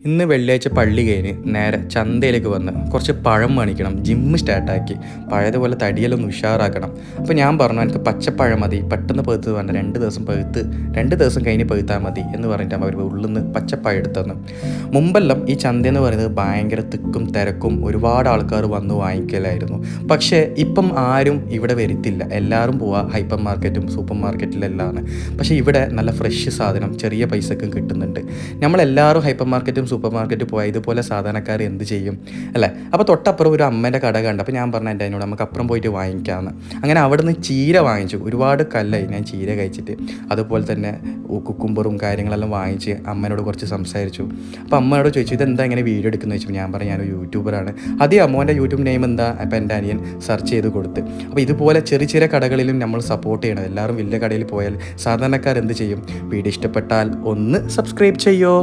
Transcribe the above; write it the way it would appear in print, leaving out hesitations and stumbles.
ഇന്ന് വെള്ളിയാഴ്ച പള്ളി കഴിഞ്ഞ് നേരെ ചന്തയിലേക്ക് വന്ന് കുറച്ച് പഴം മേടിക്കണം. ജിമ്മ് സ്റ്റാർട്ടാക്കി പഴയതുപോലെ തടിയെല്ലാം ഉഷാറാക്കണം. അപ്പോൾ ഞാൻ പറഞ്ഞു എനിക്ക് പച്ചപ്പഴം മതി, പെട്ടെന്ന് പഴുത്ത് വേണ്ട, 2 ദിവസം കഴിഞ്ഞ് പഴുത്താൽ മതി എന്ന് പറഞ്ഞിട്ട് അവർ ഉള്ളിൽ നിന്ന് പച്ചപ്പഴം എടുത്തു. മുമ്പെല്ലാം ഈ ചന്തയെന്ന് പറയുന്നത് ഭയങ്കര തിക്കും തിരക്കും, ഒരുപാട് ആൾക്കാർ വന്ന് വാങ്ങിക്കലായിരുന്നു. പക്ഷേ ഇപ്പം ആരും ഇവിടെ വരുത്തില്ല, എല്ലാവരും പോവുക ഹൈപ്പർ മാർക്കറ്റും സൂപ്പർ മാർക്കറ്റിലെല്ലാം. പക്ഷേ ഇവിടെ നല്ല ഫ്രഷ് സാധനം ചെറിയ പൈസക്കും കിട്ടുന്നുണ്ട്. നമ്മളെല്ലാവരും ഹൈപ്പർ മാർക്കറ്റും സൂപ്പർ മാർക്കറ്റിൽ പോയാൽ ഇതുപോലെ സാധാരണക്കാർ എന്ത് ചെയ്യും അല്ലേ? അപ്പോൾ തൊട്ടപ്പുറം ഒരു അമ്മേൻ്റെ കട കണ്ട്, അപ്പോൾ ഞാൻ പറഞ്ഞു എൻ്റെ അതിനോട് നമുക്ക് അപ്പുറം പോയിട്ട് വാങ്ങിക്കാമെന്ന്. അങ്ങനെ അവിടെ നിന്ന് ചീര വാങ്ങിച്ചു. ഒരുപാട് കല്ലായി ഞാൻ ചീര കഴിച്ചിട്ട്. അതുപോലെ തന്നെ കുക്കുംബറും കാര്യങ്ങളെല്ലാം വാങ്ങിച്ച് അമ്മേനോട് കുറച്ച് സംസാരിച്ചു. അപ്പോൾ അമ്മയോട് ചോദിച്ചു ഇതെന്താ ഇങ്ങനെ വീഡിയോ എടുക്കുന്നത് ചോദിച്ചു. ഞാൻ പറഞ്ഞു ഞാനൊരു യൂട്യൂബറാണ്. അതേ അമ്മോൻ്റെ യൂട്യൂബ് നെയിം എന്താ? അപ്പോൾ എൻ്റെ അനിയൻ സെർച്ച് ചെയ്ത് കൊടുത്ത്. അപ്പോൾ ഇതുപോലെ ചെറിയ ചെറിയ കടകളിലും നമ്മൾ സപ്പോർട്ട് ചെയ്യണം. എല്ലാവരും വലിയ കടയിൽ പോയാൽ സാധാരണക്കാർ എന്ത് ചെയ്യും? വീഡിയോ ഇഷ്ടപ്പെട്ടാൽ ഒന്ന് സബ്സ്ക്രൈബ് ചെയ്യോ.